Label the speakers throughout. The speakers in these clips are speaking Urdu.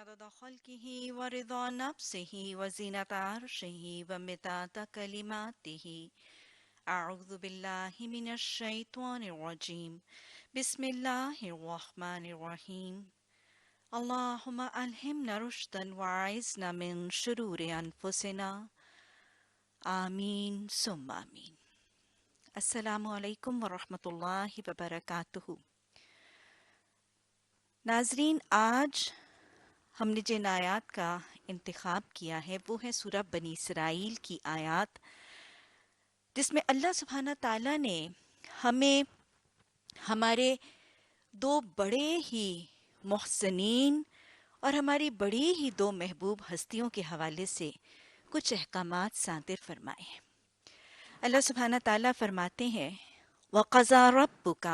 Speaker 1: عدد خلقه ورضا نفسه وزنة عرشه ومداد كلماته. أعوذ بالله من الشيطان الرجيم. بسم الله الرحمن الرحيم. اللهم ألهمنا رشدا وأعذنا من شرور أنفسنا. آمین ثم آمین. السلام علیکم ورحمۃ اللہ وبرکاتہ. ناظرین، آج ہم نے جن آیات کا انتخاب کیا ہے وہ ہے سورہ بنی اسرائیل کی آیات، جس میں اللہ سبحانہ تعالیٰ نے ہمیں ہمارے دو بڑے ہی محسنین اور ہماری بڑی ہی دو محبوب ہستیوں کے حوالے سے کچھ احکامات صادر فرمائے ہیں. اللہ سبحانہ تعالیٰ فرماتے ہیں وَقَضَىٰ رَبُّكَ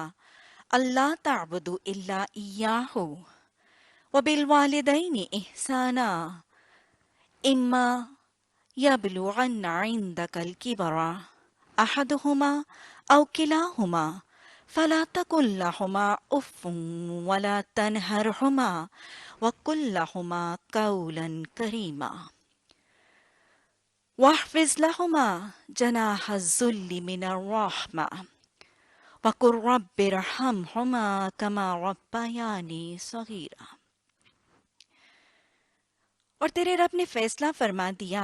Speaker 1: أَلَّا تَعْبُدُوا إِلَّا إِيَّاهُ وَبِالْوَالِدَيْنِ إِحْسَانًا إِمَّا يَبْلُغَنَّ عِندَكَ الْكِبَرَ أَحَدُهُمَا أَوْ كِلَاهُمَا فَلَا تَقُل لَّهُمَا أُفٍّ وَلَا تَنْهَرْهُمَا وَقُل لَّهُمَا قَوْلًا كَرِيمًا وَاخْفِضْ لَهُمَا جَنَاحَ الذُّلِّ مِنَ الرَّحْمَةِ وَقُل رَّبِّ ارْحَمْهُمَا كَمَا رَبَّيَانِي صَغِيرًا. اور تیرے رب نے فیصلہ فرما دیا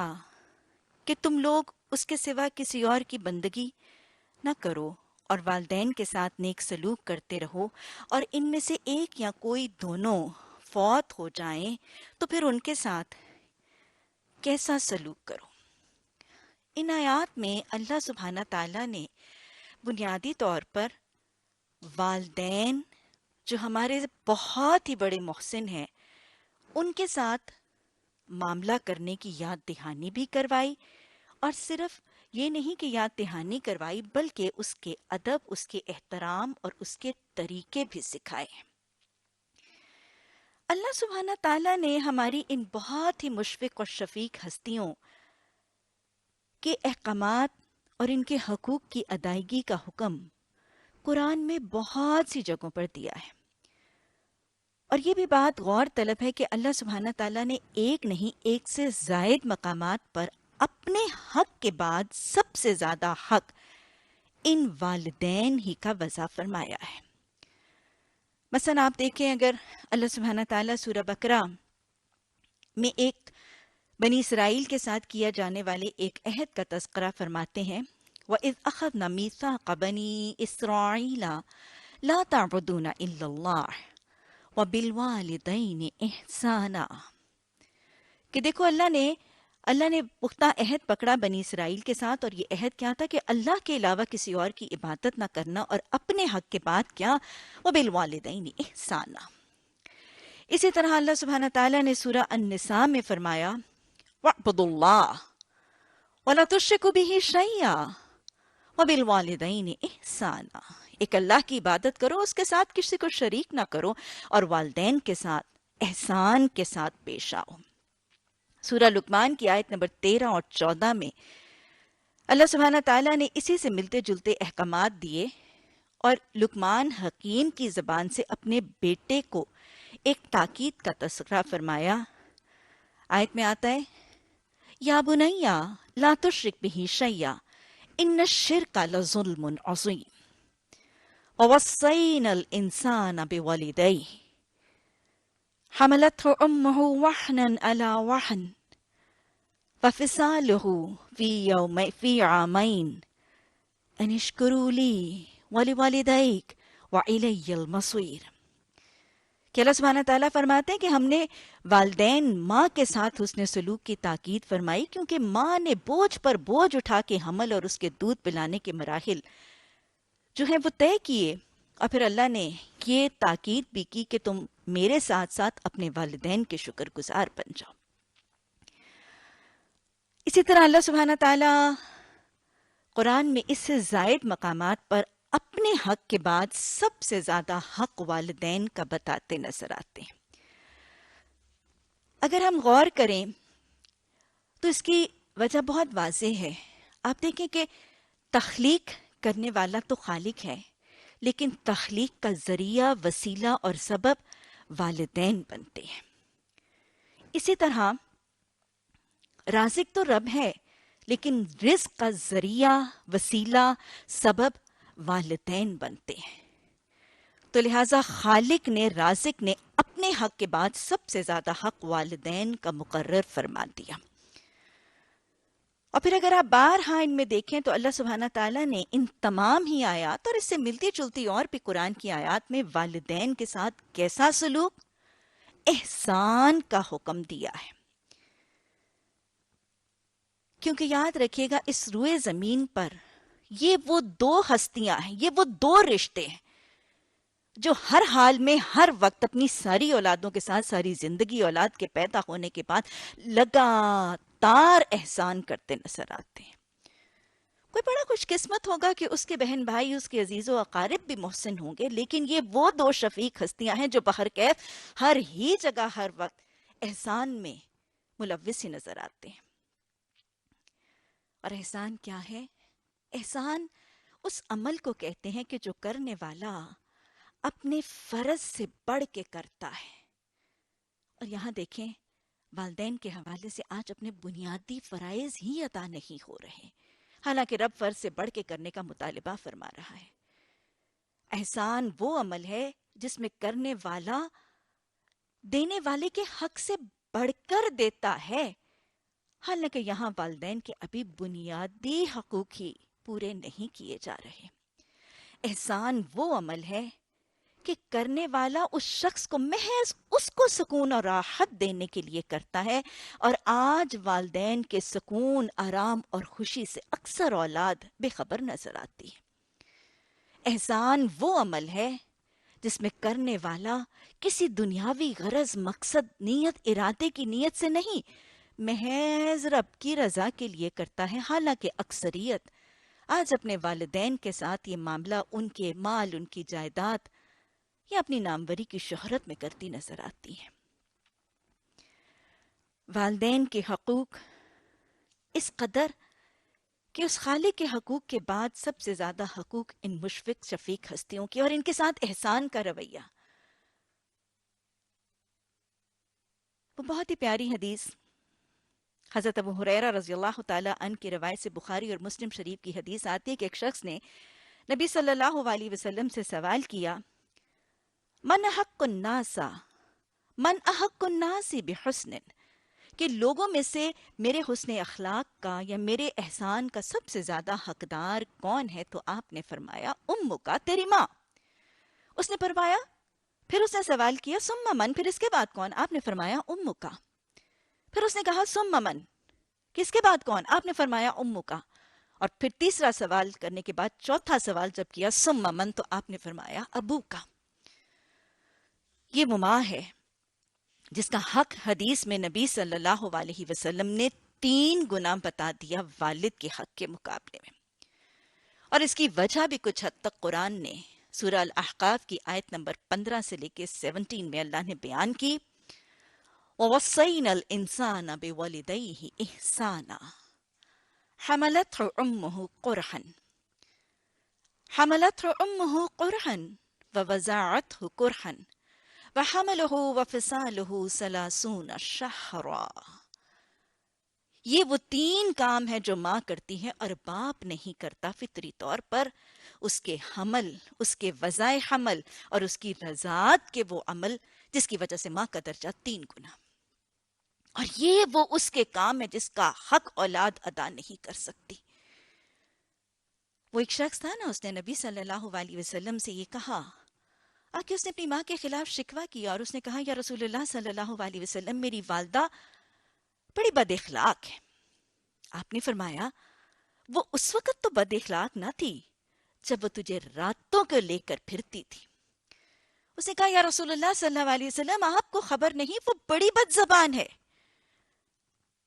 Speaker 1: کہ تم لوگ اس کے سوا کسی اور کی بندگی نہ کرو اور والدین کے ساتھ نیک سلوک کرتے رہو، اور ان میں سے ایک یا کوئی دونوں فوت ہو جائیں تو پھر ان کے ساتھ کیسا سلوک کرو. ان آیات میں اللہ سبحانہ تعالیٰ نے بنیادی طور پر والدین جو ہمارے بہت ہی بڑے محسن ہیں ان کے ساتھ معاملہ کرنے کی یاد دہانی بھی کروائی، اور صرف یہ نہیں کہ یاد دہانی کروائی بلکہ اس کے ادب، اس کے احترام اور اس کے طریقے بھی سکھائے. اللہ سبحانہ تعالیٰ نے ہماری ان بہت ہی مشفق اور شفیق ہستیوں کے احکامات اور ان کے حقوق کی ادائیگی کا حکم قرآن میں بہت سی جگہوں پر دیا ہے. اور یہ بھی بات غور طلب ہے کہ اللہ سبحانہ تعالیٰ نے ایک نہیں ایک سے زائد مقامات پر اپنے حق کے بعد سب سے زیادہ حق ان والدین ہی کا وضع فرمایا ہے. مثلا آپ دیکھیں، اگر اللہ سبحانہ تعالیٰ سورہ بقرہ میں ایک بنی اسرائیل کے ساتھ کیا جانے والے ایک عہد کا تذکرہ فرماتے ہیں وَإِذْ أَخَذْنَا مِيثَاقَ بَنِي إِسْرَائِيلَ لَا تَعْبُدُونَ إِلَّا اللَّهَ وَبِالْوَالِدَيْنِ إِحْسَانًا. کہ دیکھو اللہ نے پختہ عہد پکڑا بنی اسرائیل کے ساتھ، اور یہ عہد کیا تھا کہ اللہ کے علاوہ کسی اور کی عبادت نہ کرنا، اور اپنے حق کے بعد کیا وَبِالْوَالِدَيْنِ إِحْسَانًا. اسی طرح اللہ سبحانہ تعالیٰ نے سورہ النساء میں فرمایا وَاعْبُدُوا اللَّهَ وَلَا تُشْرِكُوا بِهِ شَيْئًا وَبِالْوَالِدَيْنِ إِحْسَانًا. ایک اللہ کی عبادت کرو، اس کے ساتھ کسی کو شریک نہ کرو، اور والدین کے ساتھ احسان کے ساتھ پیش آؤ. سورہ لقمان کی آیت نمبر 13 اور 14 میں اللہ سبحانہ تعالیٰ نے اسی سے ملتے جلتے احکامات دیے، اور لقمان حکیم کی زبان سے اپنے بیٹے کو ایک تاکید کا تذکرہ فرمایا. آیت میں آتا ہے یا بنیا لا تشرک بہ شیئا ان الشرک لظلم عظیم ووصینا الانسان بوالدیہ حملته امه وحنا على وحن وفصاله في عامين ان اشکروا لی ولوالدیک وإلی المصیر. کہ اللہ سبحانہ تعالیٰ فرماتے ہیں کہ ہم نے والدین ماں کے ساتھ حسن سلوک کی تاکید فرمائی، کیونکہ ماں نے بوجھ پر بوجھ اٹھا کے حمل اور اس کے دودھ پلانے کے مراحل جو ہیں وہ طے کیے، اور پھر اللہ نے یہ تاکید بھی کی کہ تم میرے ساتھ ساتھ اپنے والدین کے شکر گزار بن جاؤ. اسی طرح اللہ سبحانہ تعالیٰ قرآن میں اس سے زائد مقامات پر اپنے حق کے بعد سب سے زیادہ حق والدین کا بتاتے نظر آتے ہیں. اگر ہم غور کریں تو اس کی وجہ بہت واضح ہے. آپ دیکھیں کہ تخلیق کرنے والا تو خالق ہے، لیکن تخلیق کا ذریعہ، وسیلہ اور سبب والدین بنتے ہیں. اسی طرح رازق تو رب ہے، لیکن رزق کا ذریعہ، وسیلہ، سبب والدین بنتے ہیں۔ تو لہٰذا خالق نے، رازق نے اپنے حق کے بعد سب سے زیادہ حق والدین کا مقرر فرما دیا۔ اور پھر اگر آپ بارہا ان میں دیکھیں تو اللہ سبحانہ تعالیٰ نے ان تمام ہی آیات اور اس سے ملتی جلتی اور بھی قرآن کی آیات میں والدین کے ساتھ کیسا سلوک؟ احسان کا حکم دیا ہے۔ کیونکہ یاد رکھیے گا، اس روئے زمین پر یہ وہ دو ہستیاں ہیں، یہ وہ دو رشتے ہیں جو ہر حال میں، ہر وقت اپنی ساری اولادوں کے ساتھ، ساری زندگی اولاد کے پیدا ہونے کے بعد لگاتار احسان کرتے نظر آتے ہیں۔ کوئی بڑا خوش قسمت ہوگا کہ اس کے بہن بھائی، اس کے عزیز و اقارب بھی محسن ہوں گے، لیکن یہ وہ دو شفیق ہستیاں ہیں جو بہرکیف ہر ہی جگہ، ہر وقت احسان میں ملوث ہی نظر آتے ہیں۔ اور احسان کیا ہے؟ احسان اس عمل کو کہتے ہیں کہ جو کرنے والا اپنے فرض سے بڑھ کے کرتا ہے۔ اور یہاں دیکھیں، والدین کے حوالے سے آج اپنے بنیادی فرائض ہی ادا نہیں ہو رہے، حالانکہ رب فرض سے بڑھ کے کرنے کا مطالبہ فرما رہا ہے۔ احسان وہ عمل ہے جس میں کرنے والا دینے والے کے حق سے بڑھ کر دیتا ہے، حالانکہ یہاں والدین کے ابھی بنیادی حقوق ہی پورے نہیں کیے جا رہے۔ احسان وہ عمل ہے کہ کرنے والا اس شخص کو محض اس کو سکون اور راحت دینے کے لیے کرتا ہے، اور آج والدین کے سکون، آرام اور خوشی سے اکثر اولاد بے خبر نظر آتی ہے۔ احسان وہ عمل ہے جس میں کرنے والا کسی دنیاوی غرض، مقصد، نیت، ارادے کی نیت سے نہیں، محض رب کی رضا کے لیے کرتا ہے، حالانکہ اکثریت آج اپنے والدین کے ساتھ یہ معاملہ ان کے مال، ان کی جائیداد یا اپنی ناموری کی شہرت میں کرتی نظر آتی ہے۔ والدین کے حقوق اس قدر کہ اس خالق کے حقوق کے بعد سب سے زیادہ حقوق ان مشفق شفیق ہستیوں کی، اور ان کے ساتھ احسان کا رویہ۔ وہ بہت ہی پیاری حدیث حضرت ابو ہریرہ رضی اللہ تعالیٰ عنہ کی روایت سے بخاری اور مسلم شریف کی حدیث آتی ہے کہ ایک شخص نے نبی صلی اللہ علیہ وسلم سے سوال کیا، من احق الناس من احق الناس بحسن، کہ لوگوں میں سے میرے حسن اخلاق کا یا میرے احسان کا سب سے زیادہ حقدار کون ہے؟ تو آپ نے فرمایا، کا تیری ماں۔ اس نے فرمایا، پھر اس نے سوال کیا، ثم من، پھر اس کے بعد کون؟ آپ نے فرمایا، کا۔ پھر اس نے کہا، ثم من، کس کے بعد کون؟ آپ نے فرمایا، کا۔ اور پھر تیسرا سوال کرنے کے بعد چوتھا سوال جب کیا، ثم من، تو آپ نے فرمایا، ابو کا۔ یہ وہ ماں ہے جس کا حق حدیث میں نبی صلی اللہ علیہ وسلم نے 3 گنا بتا دیا والد کے حق کے مقابلے میں۔ اور اس کی وجہ بھی کچھ حد تک قرآن نے سورہ الاحقاف کی آیت نمبر 15 سے لے کے 17 میں اللہ نے بیان کی، وَوَصَّيْنَا الْإِنسَانَ بِوَالِدَيْهِ إِحْسَانًا حَمَلَتْهُ أُمُّهُ قُرْحًا وَوَضَعَتْهُ قُرْحًا وَحَمَلُهُ وَفِصَالُهُ 30 شَهْرًا۔ یہ وہ 3 کام ہیں جو ماں کرتی ہے اور باپ نہیں کرتا فطری طور پر، اس کے حمل، اس کے وضع حمل اور اس کی رضاعت کے وہ عمل جس کی وجہ سے ماں کا درجہ 3 گنا۔ اور یہ وہ اس کے کام ہے جس کا حق اولاد ادا نہیں کر سکتی۔ وہ ایک شخص تھا نا، اس نے نبی صلی اللہ علیہ وسلم سے یہ کہا کہ اس نے اپنی ماں کے خلاف شکوہ کیا، اور اس نے کہا، یا رسول اللہ صلی اللہ علیہ وسلم، میری والدہ بڑی بد اخلاق ہے۔ آپ نے فرمایا، وہ اس وقت تو بد اخلاق نہ تھی جب وہ تجھے راتوں کو لے کر پھرتی تھی۔ اس نے کہا، یا رسول اللہ صلی اللہ علیہ وسلم، آپ کو خبر نہیں، وہ بڑی بد زبان ہے۔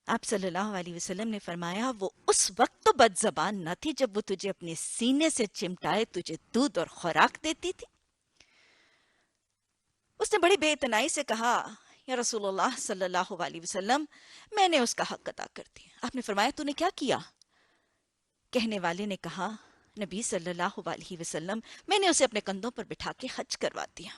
Speaker 1: آپ صلی اللہ علیہ وسلم نے فرمایا، وہ اس وقت تو بد زبان نہ تھی جب وہ تجھے اپنے سینے سے چمٹائے تجھے دودھ اور خوراک دیتی تھی۔ اس نے بڑی بے اعتنائی سے کہا، یا رسول اللہ صلی اللہ علیہ وسلم، میں نے اس کا حق ادا کر دیا۔ آپ نے فرمایا، تو نے کیا کیا؟ کہنے والے نے کہا، نبی صلی اللہ علیہ وسلم، میں نے اسے اپنے کندھوں پر بٹھا کے حج کروا دیا۔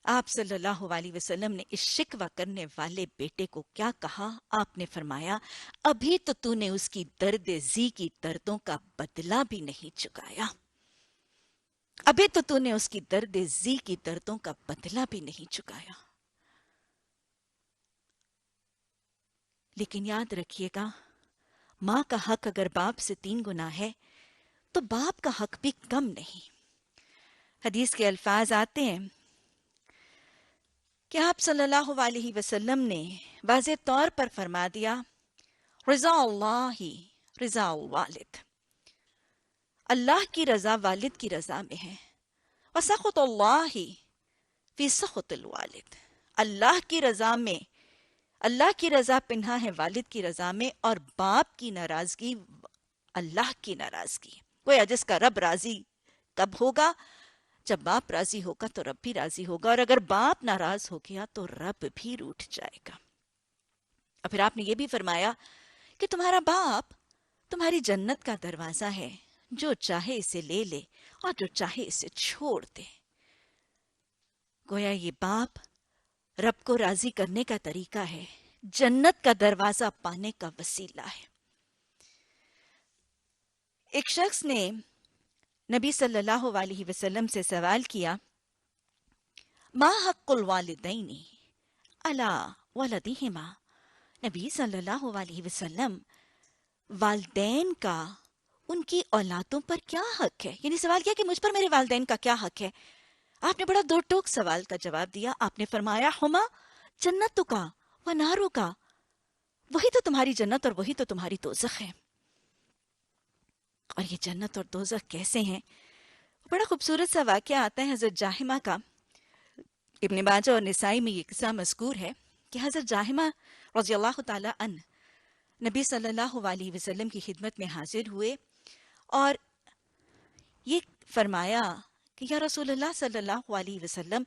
Speaker 1: آپ صلی اللہ علیہ وسلم نے اس شکوہ کرنے والے بیٹے کو کیا کہا؟ آپ نے فرمایا ابھی تو نے اس کی درد زی کی دردوں کا بدلہ بھی نہیں چکایا، ابھی تو نے اس کی درد زی کی دردوں کا بدلہ بھی نہیں چکایا۔ لیکن یاد رکھیے گا، ماں کا حق اگر باپ سے 3 گنا ہے تو باپ کا حق بھی کم نہیں۔ حدیث کے الفاظ آتے ہیں کہ آپ صلی اللہ علیہ وسلم نے واضح طور پر فرما دیا رضا اللہ رضا الوالد، اللہ کی رضا والد کی رضا میں ہے، وسخط اللہ فی سخط الوالد، اللہ کی رضا میں، اللہ کی رضا پنہا ہے والد کی رضا میں، اور باپ کی ناراضگی اللہ کی ناراضگی۔ گویا جس کا رب راضی کب ہوگا؟ جب باپ راضی ہوگا تو رب بھی راضی ہوگا، اور اگر باپ ناراض ہو گیا تو رب بھی روٹھ جائے گا۔ اور پھر آپ نے یہ بھی فرمایا کہ تمہارا باپ تمہاری جنت کا دروازہ ہے، جو چاہے اسے لے لے اور جو چاہے اسے چھوڑ دے۔ گویا یہ باپ رب کو راضی کرنے کا طریقہ ہے، جنت کا دروازہ پانے کا وسیلہ ہے۔ ایک شخص نے نبی صلی اللہ علیہ وسلم سے سوال کیا ما حق الوالدین علی ولدہما، نبی صلی اللہ علیہ وسلم والدین کا ان کی اولادوں پر کیا حق ہے؟ یعنی سوال کیا کہ مجھ پر میرے والدین کا کیا حق ہے؟ آپ نے بڑا دو ٹوک سوال کا جواب دیا۔ آپ نے فرمایا ہما جنتو کا و نارو کا، وہی تو تمہاری جنت اور وہی تو تمہاری دوزخ ہے۔ اور یہ جنت اور دوزخ کیسے ہیں؟ بڑا خوبصورت سا واقعہ آتا ہے حضرت جاہمہ کا، ابن ماجہ اور نسائی میں یہ قصہ مذکور ہے کہ حضرت جاہمہ رضی اللہ تعالی عنہ نبی صلی اللہ علیہ وسلم کی خدمت میں حاضر ہوئے اور یہ فرمایا کہ یا رسول اللہ صلی اللہ علیہ وسلم،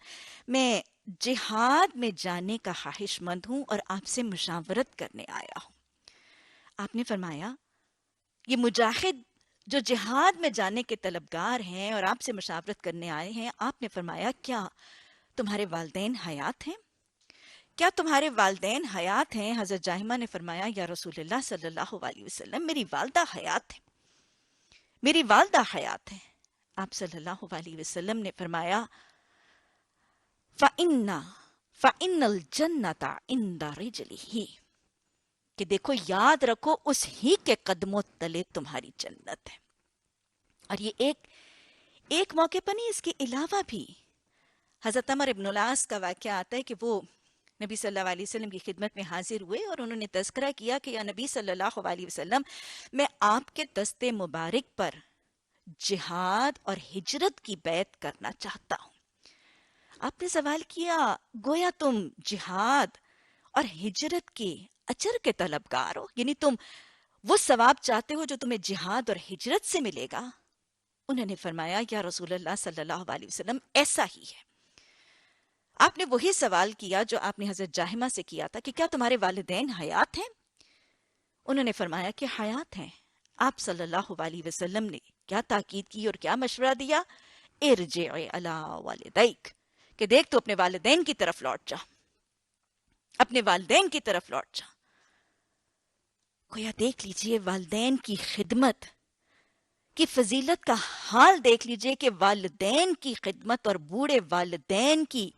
Speaker 1: میں جہاد میں جانے کا خواہش مند ہوں اور آپ سے مشاورت کرنے آیا ہوں۔ آپ نے فرمایا یہ مجاہد جو جہاد میں جانے کے طلبگار ہیں اور آپ سے مشاورت کرنے آئے ہیں، آپ نے فرمایا کیا تمہارے والدین حیات ہیں؟ کیا تمہارے والدین حیات ہیں؟ حضرت جاہمہ نے فرمایا یا رسول اللہ صلی اللہ علیہ وسلم، میری والدہ حیات ہے، میری والدہ حیات ہے۔ آپ صلی اللہ علیہ وسلم نے فرمایا فَإِنَّ الْجَنَّةَ عِنْدَ رِجْلِهِ، کہ دیکھو یاد رکھو اس ہی کے قدموں تلے تمہاری جنت ہے۔ اور یہ ایک موقع پر نہیں، اس کے علاوہ بھی حضرت عمر ابن العاص کا واقعہ آتا ہے کہ وہ نبی صلی اللہ علیہ وسلم کی خدمت میں حاضر ہوئے اور انہوں نے تذکرہ کیا کہ یا نبی صلی اللہ علیہ وسلم، میں آپ کے دست مبارک پر جہاد اور ہجرت کی بیعت کرنا چاہتا ہوں۔ آپ نے سوال کیا گویا تم جہاد اور ہجرت کے اجر کے طلبگار ہو، یعنی تم وہ ثواب چاہتے ہو جو تمہیں جہاد اور ہجرت سے ملے گا؟ انہوں نے فرمایا یا رسول اللہ صلی اللہ علیہ وسلم ایسا ہی ہے۔ آپ نے وہی سوال کیا جو آپ نے حضرت جاہمہ سے کیا تھا کہ کیا تمہارے والدین حیات ہیں؟ انہوں نے فرمایا کہ حیات ہیں۔ آپ صلی اللہ علیہ وسلم نے کیا تاکید کی اور کیا مشورہ دیا؟ ارجع الی والدیک، کہ دیکھ تو اپنے والدین کی طرف لوٹ جا، اپنے والدین کی طرف لوٹ جا۔ گویا دیکھ لیجئے والدین کی خدمت کی فضیلت کا حال دیکھ لیجئے کہ والدین کی خدمت اور بوڑھے والدین کی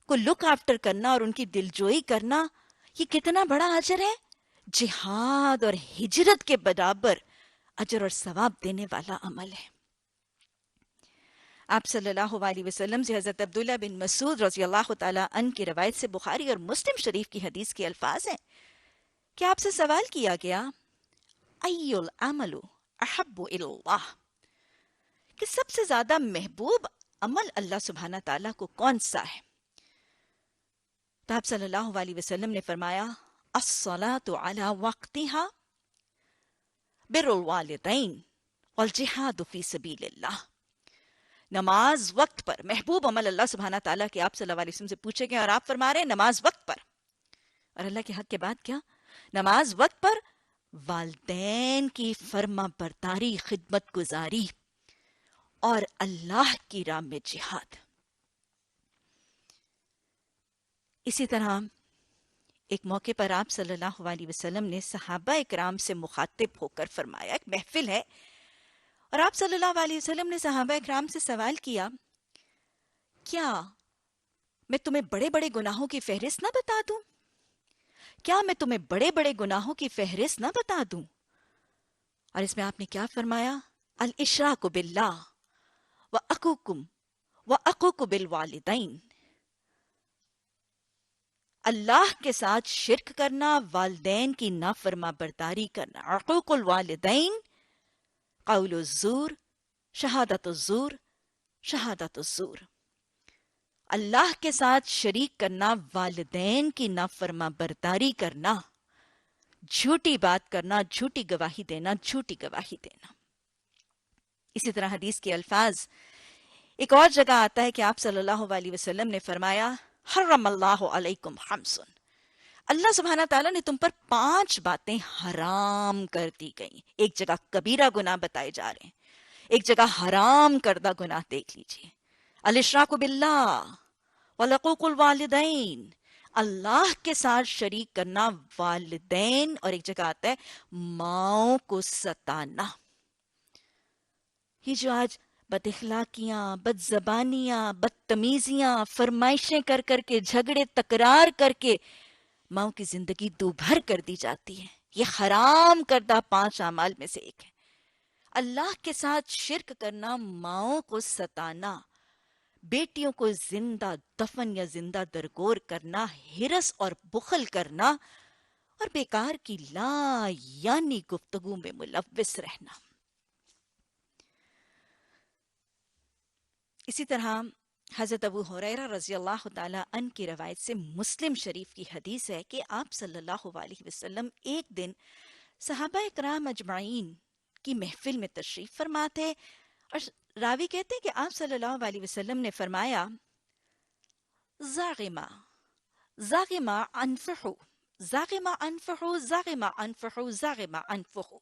Speaker 1: کو لک آفٹر کرنا اور ان کی دلجوئی کرنا، یہ کتنا بڑا اجر ہے، جہاد اور ہجرت کے برابر اجر اور ثواب دینے والا عمل ہے۔ آپ صلی اللہ علیہ وسلم سے حضرت عبداللہ بن مسعود رضی اللہ تعالیٰ عنہ کی روایت سے بخاری اور مسلم شریف کی حدیث کے الفاظ ہیں کہ آپ سے سوال کیا گیا ای العمل احب الی اللہ، کہ سب سے زیادہ محبوب عمل اللہ سبحانہ تعالیٰ کو کون سا ہے؟ تو آپ صلی اللہ علیہ وسلم نے فرمایا الصلاۃ علی وقتہا، بر الوالدین والجہاد فی سبیل اللہ، نماز وقت پر محبوب عمل اللہ سبحانہ تعالیٰ کے آپ صلی اللہ علیہ وسلم سے پوچھے گئے اور آپ فرما رہے ہیں نماز وقت پر، اور اللہ کے حق کے بعد کیا؟ نماز وقت پر، والدین کی فرما برداری، خدمت گزاری، اور اللہ کی راہ میں جہاد۔ اسی طرح ایک موقع پر آپ صلی اللہ علیہ وسلم نے صحابہ اکرام سے مخاطب ہو کر فرمایا، ایک محفل ہے اور آپ صلی اللہ علیہ وسلم نے صحابہ اکرام سے سوال کیا، کیا میں تمہیں بڑے بڑے گناہوں کی فہرست نہ بتا دوں؟ کیا میں تمہیں بڑے بڑے گناہوں کی فہرست نہ بتا دوں؟ اور اس میں آپ نے کیا فرمایا؟ الاشراک باللہ وعقوق بالوالدین، اللہ کے ساتھ شرک کرنا، والدین کی نافرما برداری کرنا، عقوق الوالدین، قول الزور، شہادت الزور، شہادت الزور، اللہ کے ساتھ شریک کرنا، والدین کی نافرما برداری کرنا، جھوٹی بات کرنا، جھوٹی گواہی دینا، جھوٹی گواہی دینا۔ اسی طرح حدیث کے الفاظ ایک اور جگہ آتا ہے کہ آپ صلی اللہ علیہ وسلم نے فرمایا، حرم اللہ علیکم خمسن، اللہ سبحانہ تعالیٰ نے تم پر 5 باتیں حرام کر دی گئیں۔ ایک جگہ کبیرہ گناہ بتائے جا رہے ہیں، ایک جگہ حرام کردہ گناہ دیکھ لیجئے، الاشراک باللہ وعقوق الوالدین، اللہ کے ساتھ شریک کرنا، والدین، اور ایک جگہ آتا ہے ماؤں کو ستانا۔ یہ جو آج بد اخلاقیاں، بد زبانیاں، بدتمیزیاں، فرمائشیں کر کر کے، جھگڑے تکرار کر کے ماؤں کی زندگی دوبھر کر دی جاتی ہے، یہ حرام کردہ 5 اعمال میں سے ایک ہے۔ اللہ کے ساتھ شرک کرنا، ماؤں کو ستانا، بیٹیوں کو زندہ دفن یا زندہ درگور کرنا، ہرس اور بخل کرنا، اور بیکار کی لا یعنی گفتگو میں ملوث رہنا۔ اسی طرح حضرت ابو ہریرہ رضی اللہ تعالی عنہ کی روایت سے مسلم شریف کی حدیث ہے کہ آپ صلی اللہ علیہ وسلم ایک دن صحابہ اکرام اجمعین کی محفل میں تشریف فرما تھے، اور راوی کہتے ہیں کہ آپ صلی اللہ علیہ وسلم نے فرمایا، زاغما زاغما انفحو زاغما انفحو زاغما انفحو زاغما انفحو،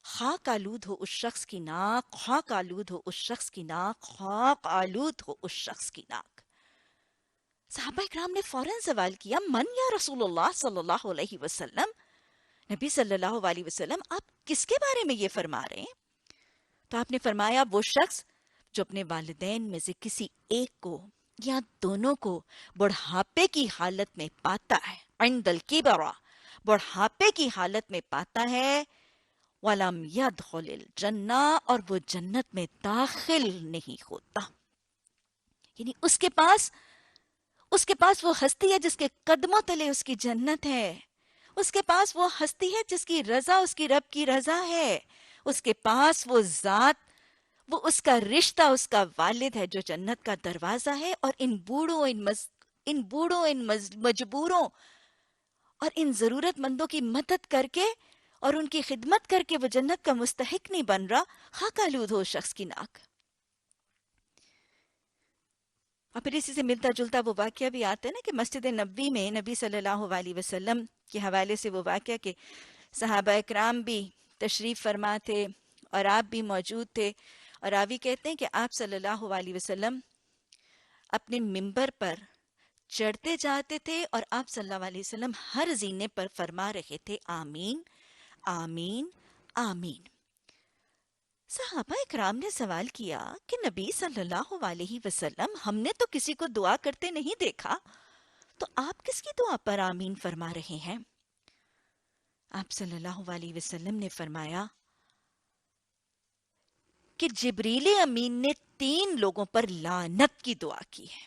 Speaker 1: خاک آلود ہو اس شخص کی ناک، خاک آلود ہو اس شخص کی ناک، خاک آلود ہو اس شخص کی ناک۔ صحابہ اکرام نے فوراً سوال کیا، من یا رسول اللہ صلی اللہ علیہ وسلم، نبی صلی اللہ علیہ وسلم آپ کس کے بارے میں یہ فرما رہے ہیں؟ تو آپ نے فرمایا، وہ شخص جو اپنے والدین میں سے کسی ایک کو یا دونوں کو بڑھاپے کی حالت میں پاتا ہے، عند الکبر، بڑھاپے کی حالت میں پاتا ہے، وَلَمْ يَدْخُلِ الْجَنَّةَ، اور وہ جنت میں داخل نہیں ہوتا۔ یعنی اس کے پاس وہ ہستی ہے جس کے قدموں تلے اس کی جنت ہے، اس کے پاس وہ ہستی ہے جس کی رضا اس کی رب کی رضا ہے، اس کے پاس وہ ذات، وہ اس کا رشتہ، اس کا والد ہے جو جنت کا دروازہ ہے، اور ان بوڑھوں، ان مجبوروں اور ان ضرورت مندوں کی مدد کر کے اور ان کی خدمت کر کے وہ جنت کا مستحق نہیں بن رہا، خاک آلود ہو شخص کی ناک۔ اور پھر اسی سے ملتا جلتا وہ واقعہ بھی آتا ہے نا کہ مسجد نبوی میں نبی صلی اللہ علیہ وسلم کے حوالے سے وہ واقعہ کہ صحابہ اکرام بھی تشریف فرما تھے اور آپ بھی موجود تھے، اور راوی کہتے ہیں کہ آپ صلی اللہ علیہ وسلم اپنے منبر پر چڑھتے جاتے تھے اور آپ صلی اللہ علیہ وسلم ہر زینے پر فرما رہے تھے، آمین آمین آمین۔ صحابہ اکرام نے سوال کیا کہ نبی صلی اللہ علیہ وسلم، ہم نے تو کسی کو دعا کرتے نہیں دیکھا، تو آپ کس کی دعا پر آمین فرما رہے ہیں؟ آپ صلی اللہ علیہ وسلم نے فرمایا کہ جبریل امین نے 3 لوگوں پر لعنت کی دعا کی ہے،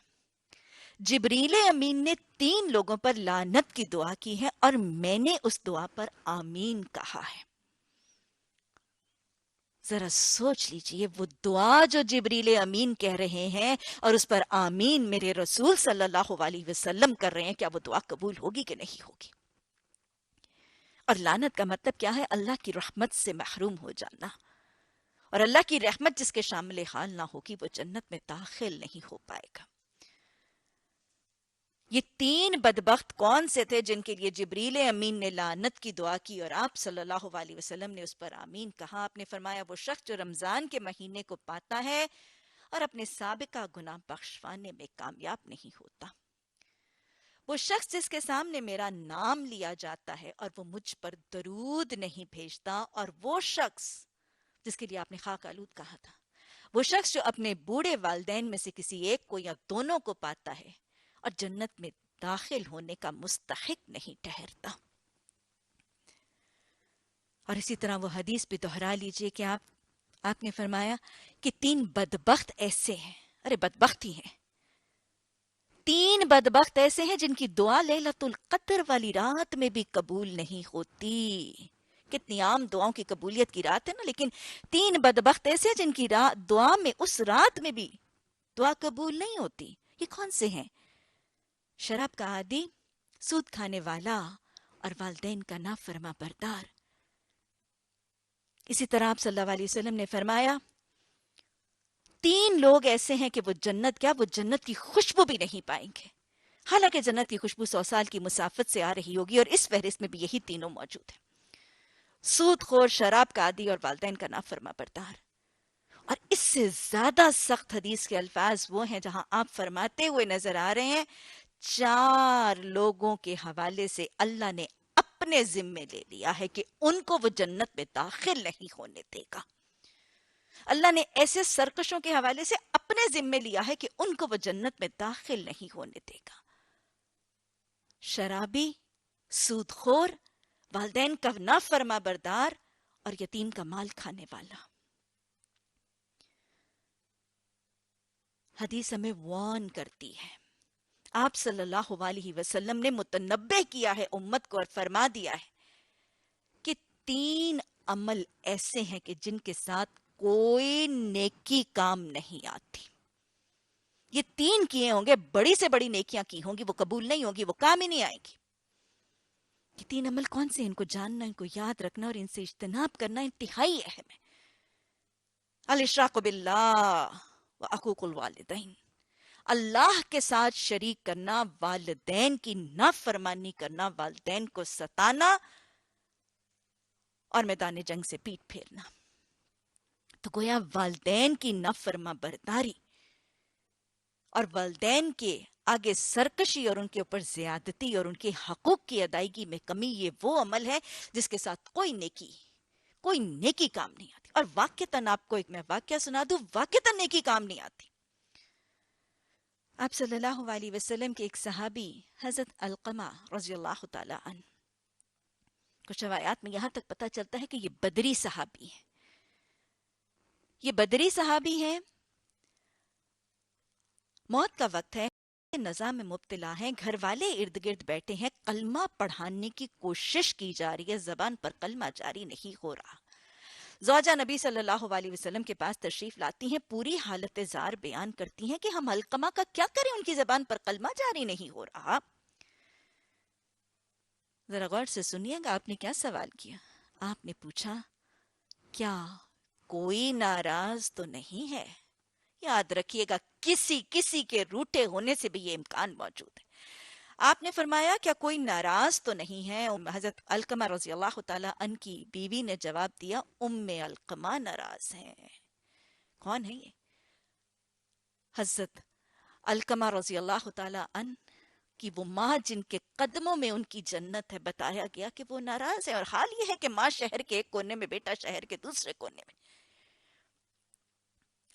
Speaker 1: جبریل امین نے 3 لوگوں پر لعنت کی دعا کی ہے، اور میں نے اس دعا پر آمین کہا ہے۔ ذرا سوچ لیجئے، وہ دعا جو جبریل امین کہہ رہے ہیں اور اس پر آمین میرے رسول صلی اللہ علیہ وسلم کر رہے ہیں، کیا وہ دعا قبول ہوگی کہ نہیں ہوگی؟ اور لعنت کا مطلب کیا ہے؟ اللہ کی رحمت سے محروم ہو جانا، اور اللہ کی رحمت جس کے شامل حال نہ ہوگی وہ جنت میں داخل نہیں ہو پائے گا۔ یہ 3 بدبخت کون سے تھے جن کے لیے جبریل امین نے لعنت کی دعا کی اور آپ صلی اللہ علیہ وسلم نے اس پر آمین کہا؟ آپ نے فرمایا، وہ شخص جو رمضان کے مہینے کو پاتا ہے اور اپنے سابقہ گناہ بخشوانے میں کامیاب نہیں ہوتا۔ وہ شخص جس کے سامنے میرا نام لیا جاتا ہے اور وہ مجھ پر درود نہیں بھیجتا، اور وہ شخص جس کے لیے آپ نے خاک آلود کہا تھا، وہ شخص جو اپنے بوڑھے والدین میں سے کسی ایک کو یا دونوں کو پاتا ہے اور جنت میں داخل ہونے کا مستحق نہیں ٹھہرتا۔ اور اسی طرح وہ حدیث بھی دہرا لیجئے کہ آپ نے فرمایا کہ 3 بدبخت ایسے ہیں، ارے بدبخت ہی ہیں، 3 بدبخت ایسے ہیں جن کی دعا لیلۃ القدر والی رات میں بھی قبول نہیں ہوتی۔ کتنی عام دعاؤں کی قبولیت کی رات ہے نا، لیکن 3 بدبخت ایسے ہیں جن کی دعا میں اس رات میں بھی دعا قبول نہیں ہوتی۔ یہ کون سے ہیں؟ شراب کا عادی، سود کھانے والا، اور والدین کا نافرما بردار۔ اسی طرح آپ صلی اللہ علیہ وسلم نے فرمایا 3 لوگ ایسے ہیں کہ وہ جنت کی خوشبو بھی نہیں پائیں گے، حالانکہ جنت کی خوشبو 100 سال کی مسافت سے آ رہی ہوگی، اور اس فہرست میں بھی یہی تینوں موجود ہیں: سود خور، شراب کا عادی، اور والدین کا نافرما بردار۔ اور اس سے زیادہ سخت حدیث کے الفاظ وہ ہیں جہاں آپ فرماتے ہوئے نظر آ رہے ہیں 4 لوگوں کے حوالے سے اللہ نے اپنے ذمے لے لیا ہے کہ ان کو وہ جنت میں داخل نہیں ہونے دے گا۔ اللہ نے ایسے سرکشوں کے حوالے سے اپنے ذمے لیا ہے کہ ان کو وہ جنت میں داخل نہیں ہونے دے گا: شرابی، سود خور، والدین کا نافرما بردار، اور یتیم کا مال کھانے والا۔ حدیث ہمیں وارن کرتی ہے، آپ صلی اللہ علیہ وسلم نے متنبہ کیا ہے امت کو اور فرما دیا ہے کہ 3 عمل ایسے ہیں کہ جن کے ساتھ کوئی نیکی کام نہیں آتی۔ یہ 3 کیے ہوں گے، بڑی سے بڑی نیکیاں کی ہوں گی، وہ قبول نہیں ہوگی، وہ کام ہی نہیں آئے گی۔ یہ 3 عمل کون سے ہیں؟ ان کو جاننا، ان کو یاد رکھنا اور ان سے اجتناب کرنا انتہائی اہم ہے۔ الاشراق باللہ وعقوق الوالدین، اللہ کے ساتھ شریک کرنا، والدین کی نافرمانی کرنا، والدین کو ستانا اور میدان جنگ سے پیٹ پھیرنا۔ تو گویا والدین کی نافرما برداری اور والدین کے آگے سرکشی اور ان کے اوپر زیادتی اور ان کے حقوق کی ادائیگی میں کمی، یہ وہ عمل ہے جس کے ساتھ کوئی نیکی کام نہیں آتی۔ اور واقعتاً آپ کو ایک میں واقعہ سنا دوں، واقعتاً نیکی کام نہیں آتی۔ آپ صلی اللہ علیہ وسلم کے ایک صحابی حضرت علقمہ رضی اللہ تعالی عنہ، کچھ روایات میں یہاں تک پتہ چلتا ہے کہ یہ بدری صحابی ہیں۔ یہ بدری صحابی ہیں، موت کا وقت ہے، نزا میں مبتلا ہیں، گھر والے ارد گرد بیٹھے ہیں، کلمہ پڑھانے کی کوشش کی جا رہی ہے، زبان پر کلمہ جاری نہیں ہو رہا۔ زوجہ نبی صلی اللہ علیہ وسلم کے پاس تشریف لاتی ہیں، پوری حالت زار بیان کرتی ہیں کہ ہم علقمہ کا کیا کریں، ان کی زبان پر کلمہ جاری نہیں ہو رہا۔ ذرا غور سے سنیے گا، آپ نے کیا سوال کیا؟ آپ نے پوچھا کیا کوئی ناراض تو نہیں ہے؟ یاد رکھیے گا، کسی کے روٹے ہونے سے بھی یہ امکان موجود ہے۔ آپ نے فرمایا کیا کوئی ناراض تو نہیں ہے؟ حضرت علقمہ رضی اللہ تعالی عنہ کی بیوی نے جواب دیا ام علقمہ ناراض ہیں۔ کون ہے یہ؟ حضرت علقمہ رضی اللہ تعالی عنہ کی وہ ماں جن کے قدموں میں ان کی جنت ہے، بتایا گیا کہ وہ ناراض ہے، اور حال یہ ہے کہ ماں شہر کے ایک کونے میں، بیٹا شہر کے دوسرے کونے میں۔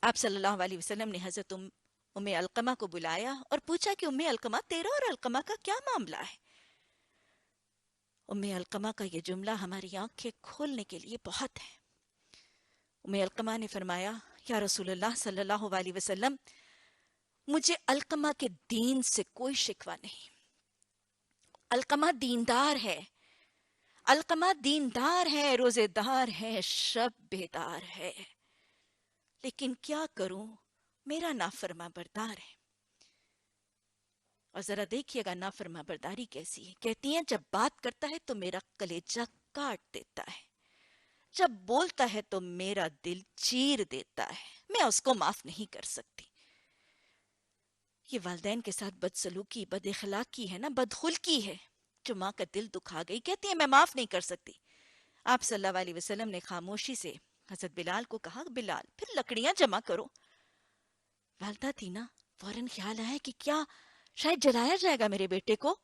Speaker 1: آپ صلی اللہ علیہ وسلم نے حضرت ام علقمہ کو بلایا اور پوچھا کہ ام علقمہ، تیرا اور علقمہ کا کیا معاملہ ہے؟ ام علقمہ کا یہ جملہ ہماری آنکھیں کھولنے کے لیے بہت ہے۔ ام علقمہ نے فرمایا یا رسول اللہ صلی اللہ علیہ وسلم، مجھے علقمہ کے دین سے کوئی شکوہ نہیں، علقمہ دیندار ہے، علقمہ دیندار ہے، روزے دار ہے، شب بیدار ہے، لیکن کیا کروں، میرا نافرما بردار ہے۔ اور ذرا دیکھیے گا نافرما برداری کیسی ہے۔ کہتی ہیں جب بات کرتا ہے تو میرا کلیجہ کاٹ دیتا ہے، جب بولتا ہے تو میرا دل چیر دیتا ہے، میں اس کو معاف نہیں کر سکتی۔ یہ والدین کے ساتھ بدسلوکی، بد اخلاقی ہے نا، بدخلقی ہے جو ماں کا دل دکھا گئی۔ کہتی ہے میں معاف نہیں کر سکتی۔ آپ صلی اللہ علیہ وسلم نے خاموشی سے حضرت بلال کو کہا بلال پھر لکڑیاں جمع کرو۔ والدہ تھی نا، فوراً خیال آیا کہ کیا شاید جلایا جائے گا میرے بیٹے کو.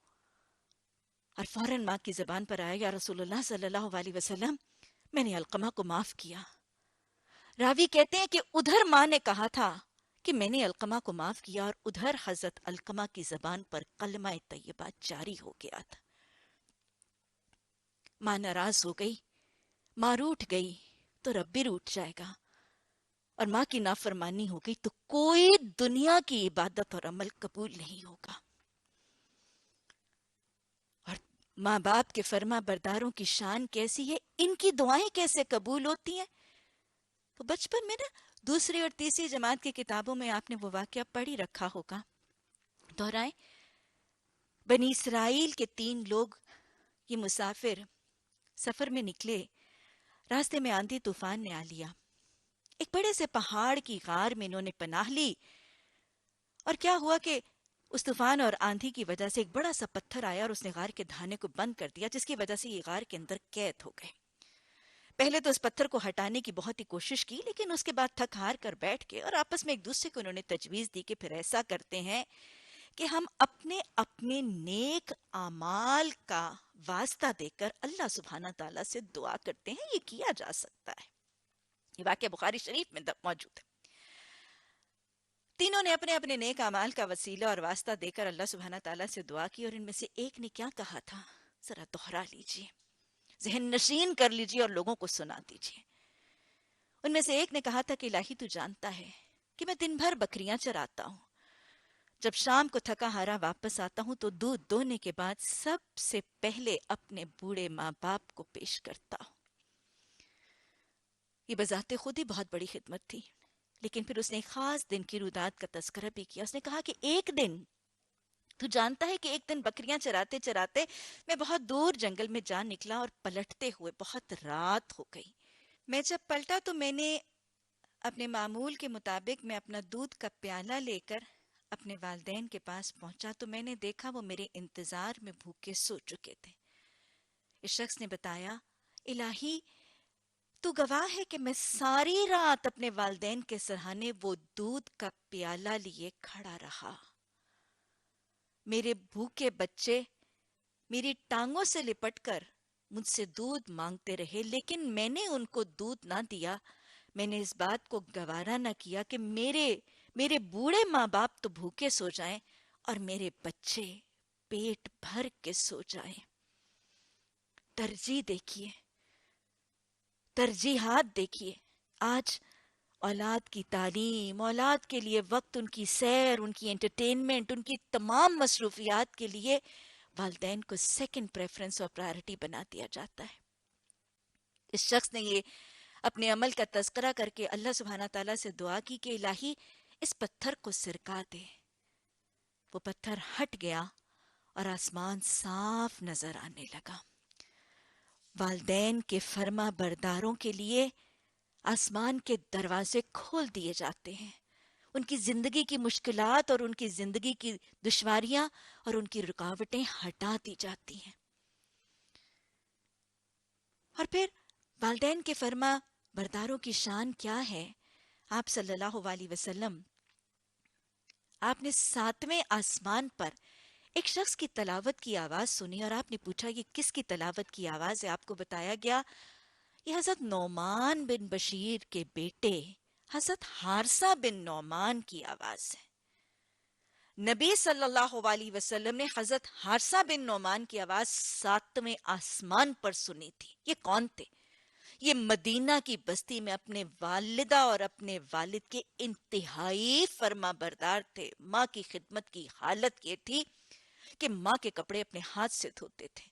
Speaker 1: اور فوراً ماں کی زبان پر آیا, یا رسول اللہ صلی اللہ علیہ وسلم, میں نے علقمہ کو معاف کیا. راوی کہتے ہیں کہ ادھر ماں نے کہا تھا کہ میں نے علقمہ کو معاف کیا, اور ادھر حضرت علقمہ کی زبان پر کلمہ طیبہ جاری ہو گیا تھا. ماں ناراض ہو گئی, ماں روٹھ گئی تو رب بھی روٹھ جائے گا, اور ماں کی نافرمانی ہو گئی تو کوئی دنیا کی عبادت اور عمل قبول نہیں ہوگا. اور ماں باپ کے فرما برداروں کی شان کیسی ہے, ان کی دعائیں کیسے قبول ہوتی ہیں. تو بچپن میں نا دوسری اور تیسری جماعت کی کتابوں میں آپ نے وہ واقعہ پڑھ ہی رکھا ہوگا. دہرائیں, بنی اسرائیل کے 3 لوگ یہ مسافر سفر میں نکلے, راستے میں آندھی طوفان نے آ لیا. ایک بڑے سے پہاڑ کی غار میں انہوں نے پناہ لی, اور کیا ہوا کہ اس طوفان اور آندھی کی وجہ سے ایک بڑا سا پتھر آیا اور اس نے غار کے دھانے کو بند کر دیا, جس کی وجہ سے یہ غار کے اندر قید ہو گئے. پہلے تو اس پتھر کو ہٹانے کی بہت ہی کوشش کی, لیکن اس کے بعد تھک ہار کر بیٹھ کے اور آپس میں ایک دوسرے کو انہوں نے تجویز دی کہ پھر ایسا کرتے ہیں کہ ہم اپنے اپنے نیک اعمال کا واسطہ دے کر اللہ سبحانہ تعالیٰ سے دعا کرتے ہیں. یہ کیا جا سکتا ہے. یہ واقعہ بخاری شریف میں موجود ہے. تینوں نے اپنے اپنے نیک اعمال کا وسیلہ اور واسطہ دے کر اللہ سبحانہ تعالیٰ سے دعا کی, اور ان میں سے ایک نے کیا کہا تھا, ذرا دوہرا لیجئے, ذہن نشین کر لیجئے اور لوگوں کو سنا دیجئے. ان میں سے ایک نے کہا تھا کہ الہی تو جانتا ہے کہ میں دن بھر بکریاں چراتا ہوں, جب شام کو تھکا ہارا واپس آتا ہوں تو دودھ دونے کے بعد سب سے پہلے اپنے بوڑھے ماں باپ کو پیش کرتا ہوں. یہ بذات خود ہی بہت بڑی خدمت تھی, لیکن پھر اس نے ایک خاص دن کی رودات کا تذکرہ بھی کیا. اس نے کہا کہ ایک دن, تو جانتا ہے کہ ایک دن بکریاں چراتے چراتے میں بہت دور جنگل میں جا نکلا, اور پلٹتے ہوئے بہت رات ہو گئی. میں جب پلٹا تو میں نے اپنے معمول کے مطابق میں اپنا دودھ کا پیالہ لے کر اپنے والدین کے پاس پہنچا تو میں نے دیکھا وہ میرے انتظار میں بھوکے سو چکے تھے. اس شخص نے بتایا, الہی تو گواہ ہے کہ میں ساری رات اپنے والدین کے سرہانے وہ دودھ کا پیالہ لیے کھڑا رہا. میرے بھوکے بچے میری ٹانگوں سے لپٹ کر مجھ سے دودھ مانگتے رہے, لیکن میں نے ان کو دودھ نہ دیا. میں نے اس بات کو گوارا نہ کیا کہ میرے بوڑھے ماں باپ تو بھوکے سو جائیں اور میرے بچے پیٹ بھر کے سو جائیں. ترجیح دیکھیے, ترجیحات دیکھیے. آج اولاد کی تعلیم, اولاد کے لیے وقت, ان کی سیر, ان کی انٹرٹینمنٹ, ان کی تمام مصروفیات کے لیے والدین کو سیکنڈ پریفرنس اور پرائرٹی بنا دیا جاتا ہے. اس شخص نے یہ اپنے عمل کا تذکرہ کر کے اللہ سبحانہ تعالیٰ سے دعا کی کہ الہی اس پتھر کو سرکا دے. وہ پتھر ہٹ گیا اور آسمان صاف نظر آنے لگا. والدین کے فرما برداروں کے لیے آسمان کے دروازے کھول دیے جاتے ہیں. ان کی زندگی کی مشکلات اور ان کی زندگی کی دشواریاں اور ان کی رکاوٹیں ہٹا دی جاتی ہیں. اور پھر والدین کے فرما برداروں کی شان کیا ہے. آپ صلی اللہ علیہ وسلم, آپ نے 7ویں آسمان پر ایک شخص کی تلاوت کی آواز سنی, اور آپ نے پوچھا یہ کس کی تلاوت کی آواز ہے. آپ کو بتایا گیا یہ حضرت نعمان بن بشیر کے بیٹے حضرت حارثہ بن نعمان کی آواز ہے. نبی صلی اللہ علیہ وسلم نے حضرت حارثہ بن نعمان کی آواز 7ویں آسمان پر سنی تھی. یہ کون تھے؟ یہ مدینہ کی بستی میں اپنے والدہ اور اپنے والد کے انتہائی فرما بردار تھے. ماں کی خدمت کی حالت یہ تھی کہ ماں کے کپڑے اپنے ہاتھ سے دھوتے تھے,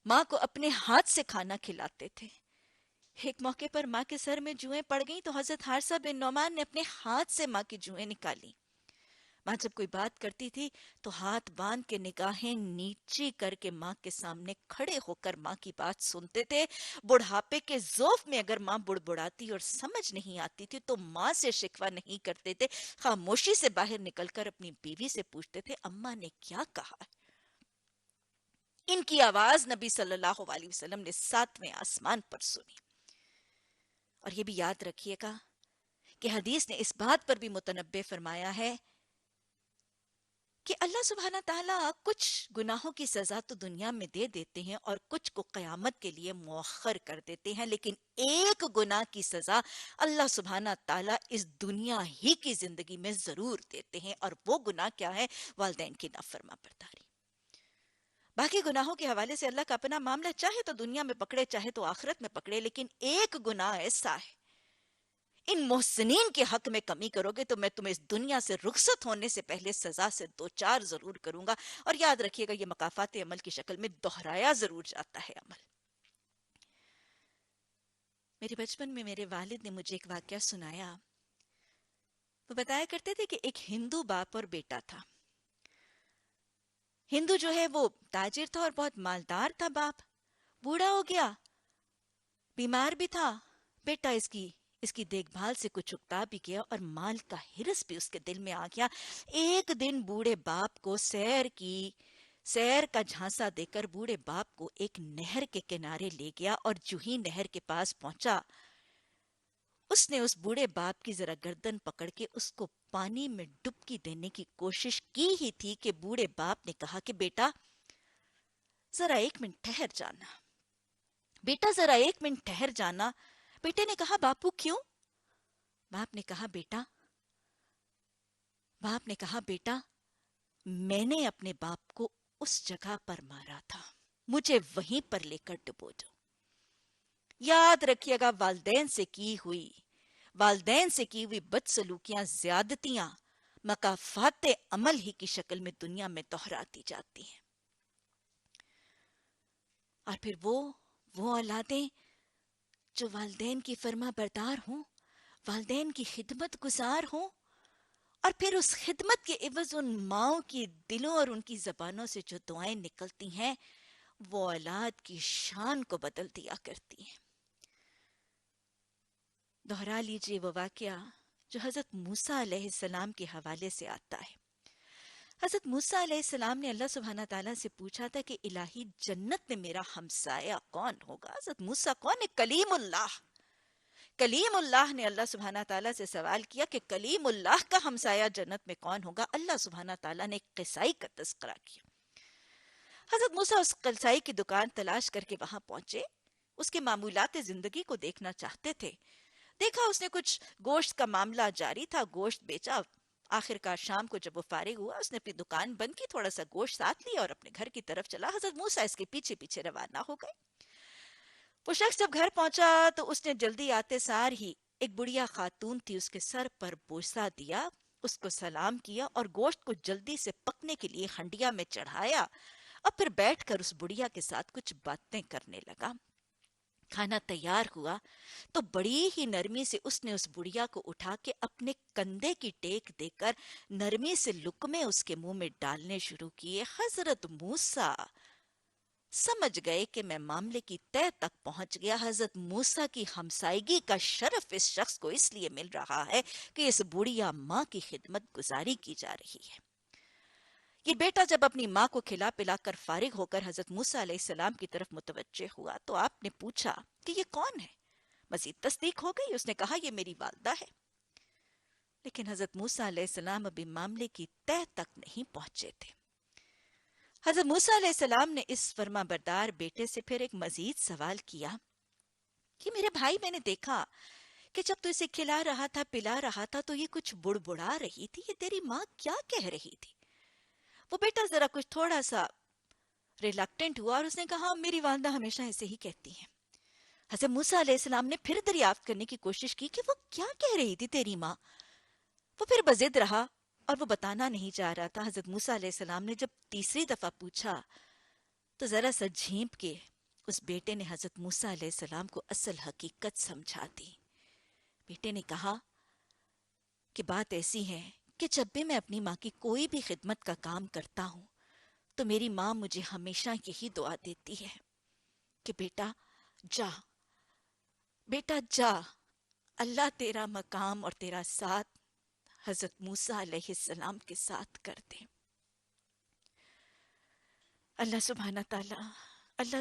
Speaker 1: ماں کو اپنے ہاتھ سے کھانا کھلاتے تھے. ایک موقع پر ماں کے سر میں جوئیں پڑ گئیں تو حضرت حارثہ بن نعمان نے اپنے ہاتھ سے ماں کی جوئیں نکالی. ماں جب کوئی بات کرتی تھی تو ہاتھ باندھ کے نگاہیں نیچی کر کے ماں کے سامنے کھڑے ہو کر ماں کی بات سنتے تھے. بڑھاپے کے ذوف میں اگر ماں بڑبڑاتی اور سمجھ نہیں آتی تھی تو ماں سے شکوہ نہیں کرتے تھے, خاموشی سے باہر نکل کر اپنی بیوی سے پوچھتے تھے اماں نے کیا کہا. ان کی آواز نبی صلی اللہ علیہ وسلم نے 7ویں آسمان پر سنی. اور یہ بھی یاد رکھیے گا کہ حدیث نے اس بات پر بھی متنبہ فرمایا ہے کہ اللہ سبحانہ تعالیٰ کچھ گناہوں کی سزا تو دنیا میں دے دیتے ہیں اور کچھ کو قیامت کے لیے مؤخر کر دیتے ہیں، لیکن ایک گناہ کی سزا اللہ سبحانہ تعالیٰ اس دنیا ہی کی زندگی میں ضرور دیتے ہیں، اور وہ گناہ کیا ہے؟ والدین کی نافرما برداری۔ باقی گناہوں کے حوالے سے اللہ کا اپنا معاملہ، چاہے تو دنیا میں پکڑے چاہے تو آخرت میں پکڑے، لیکن ایک گناہ ایسا ہے، ان محسنین کے حق میں کمی کرو گے تو میں تمہیں اس دنیا سے رخصت ہونے سے پہلے سزا سے دو چار ضرور کروں گا۔ اور یاد رکھیے گا، یہ مکافات عمل کی شکل میں دہرایا ضرور جاتا ہے عمل۔ میرے بچپن میں میرے والد نے مجھے ایک واقعہ سنایا۔ وہ بتایا کرتے تھے کہ ایک ہندو باپ اور بیٹا تھا۔ ہندو جو ہے وہ تاجر تھا اور بہت مالدار تھا باپ، بوڑھا ہو گیا، بیمار بھی تھا، بیٹا اس کی دیکھ بھال سے کچھ اکتا بھی گیا اور مال کا ہرس بھی اس کے دل میں آ گیا۔ ایک دن بوڑھے باپ کو سیر کا جھانسا دے کر بوڑھے باپ کو ایک نہر کے کنارے لے گیا، اور جو ہی نہر کے پاس پہنچا، اس نے اس بوڑھے باپ کی ذرا گردن پکڑ کے اس کو پانی میں ڈبکی دینے کی کوشش کی ہی تھی کہ بوڑھے باپ نے کہا کہ بیٹا ذرا ایک منٹ ٹھہر جانا، بیٹا ذرا ایک منٹ ٹھہر جانا۔ بیٹے نے کہا باپو کیوں؟ باپ نے کہا بیٹا میں نے اپنے باپ کو اس جگہ پر مارا تھا، مجھے وہیں پر لے کر ڈبو دو۔ یاد رکھیے گا، والدین سے کی ہوئی بدسلوکیاں، زیادتیاں مکافات عمل ہی کی شکل میں دنیا میں دہراتی جاتی ہیں۔ اور پھر وہ اولادیں جو والدین کی فرما بردار ہوں، والدین کی خدمت گزار ہوں، اور پھر اس خدمت کے عوض ان ماؤں کی دلوں اور ان کی زبانوں سے جو دعائیں نکلتی ہیں، وہ اولاد کی شان کو بدل دیا کرتی ہیں۔ دہرا لیجئے وہ واقعہ جو حضرت موسیٰ علیہ السلام کے حوالے سے آتا ہے۔ حضرت موسیٰ علیہ السلام نے اللہ سبحانہ تعالیٰ سے پوچھا تھا کہ الہی جنت میں میرا ہمسایہ کون ہوگا؟ حضرت موسیٰ کون ہے؟ کلیم اللہ نے اللہ سبحانہ تعالیٰ سے سوال کیا کہ کلیم اللہ کا ہمسایہ جنت میں کون ہوگا؟ اللہ سبحانہ تعالیٰ نے ایک قصائی کا تذکرہ کیا۔ حضرت موسیٰ اس قصائی کی دکان تلاش کر کے وہاں پہنچے، اس کے معمولات زندگی کو دیکھنا چاہتے تھے۔ دیکھا اس نے کچھ گوشت کا معاملہ جاری تھا، گوشت بیچا۔ آخر کار شام کو جب وہ فارغ ہوا، اس نے اپنی دکان بند کی، تھوڑا سا گوشت ساتھ لیا اور اپنے گھر کی طرف چلا۔ حضرت موسیٰ اس کے پیچھے پیچھے روانہ ہو گئے۔ وہ شخص جب گھر پہنچا تو اس نے جلدی آتے سار ہی ایک بڑھیا خاتون تھی، اس کے سر پر بوسہ دیا، اس کو سلام کیا اور گوشت کو جلدی سے پکنے کے لیے ہنڈیا میں چڑھایا، اور پھر بیٹھ کر اس بڑھیا کے ساتھ کچھ باتیں کرنے لگا۔ کھانا تیار ہوا تو بڑی ہی نرمی سے اس نے اس بڑھیا کو اٹھا کے اپنے کندھے کی ٹیک دے کر نرمی سے لقمے اس کے منہ میں ڈالنے شروع کیے۔ حضرت موسیٰ سمجھ گئے کہ میں معاملے کی تہہ تک پہنچ گیا۔ حضرت موسیٰ کی ہمسائیگی کا شرف اس شخص کو اس لیے مل رہا ہے کہ اس بڑھیا ماں کی خدمت گزاری کی جا رہی ہے۔ یہ بیٹا جب اپنی ماں کو کھلا پلا کر فارغ ہو کر حضرت موسیٰ علیہ السلام کی طرف متوجہ ہوا تو آپ نے پوچھا کہ یہ کون ہے؟ مزید تصدیق ہو گئی، اس نے کہا یہ میری والدہ ہے۔ لیکن حضرت موسیٰ علیہ السلام ابھی معاملے کی تہہ تک نہیں پہنچے تھے۔ حضرت موسیٰ علیہ السلام نے اس فرما بردار بیٹے سے پھر ایک مزید سوال کیا کہ میرے بھائی، میں نے دیکھا کہ جب تو اسے کھلا رہا تھا پلا رہا تھا تو یہ کچھ بڑبڑا رہی تھی، یہ تیری ماں کیا کہہ رہی تھی؟ وہ بیٹا ذرا کچھ تھوڑا سا ریلکٹنٹ ہوا اور اس نے کہا میری والدہ ہمیشہ ایسے ہی کہتی ہیں۔ حضرت موسیٰ علیہ السلام نے پھر دریافت کرنے کی کوشش کی کہ وہ کیا کہہ رہی تھی تیری ماں؟ وہ پھر بضد رہا اور وہ بتانا نہیں چاہ رہا تھا۔ حضرت موسیٰ علیہ السلام نے جب تیسری دفعہ پوچھا تو ذرا سا جھینپ کے اس بیٹے نے حضرت موسیٰ علیہ السلام کو اصل حقیقت سمجھا دی۔ بیٹے نے کہا کہ بات ایسی ہے کہ جب بھی میں اپنی ماں کی کوئی بھی خدمت کا کام کرتا ہوں تو میری ماں مجھے ہمیشہ یہی دعا دیتی ہے کہ بیٹا جا، اللہ تیرا مقام اور تیرا ساتھ حضرت موسیٰ علیہ السلام کے ساتھ کر دے۔ اللہ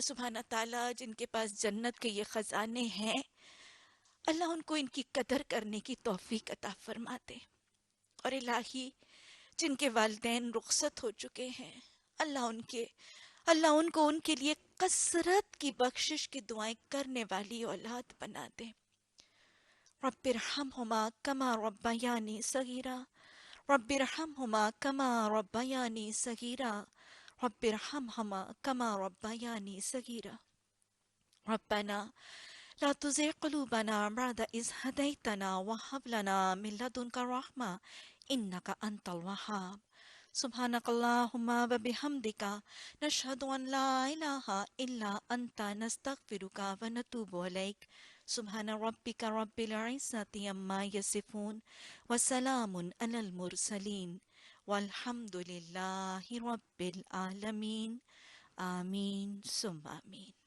Speaker 1: سبحانہ تعالیٰ جن کے پاس جنت کے یہ خزانے ہیں، اللہ ان کو ان کی قدر کرنے کی توفیق عطا فرما دے۔ اور الہی جن کے والدین رخصت ہو چکے ہیں، اللہ ان کو ان کے لیے کثرت کی بخشش کی دعائیں کرنے والی اولاد بنا دے۔ رب ارحمہما کما ربیانی صغیرا، رب ارحمہما کما ربیانی صغیرا، رب ارحمہما کما ربیانی صغیرا۔ ربنا لا تزغ قلوبنا بعد إذ هديتنا وهب لنا من لدنك رحمة إنك أنت الوهاب۔ سبحانك اللهم وبحمدك نشهد أن لا إله إلا أنت نستغفرك ونتوب إليك۔ سبحان ربك رب العزة عما يصفون وسلام على المرسلين والحمد لله رب العالمين۔ آمین ثم آمین۔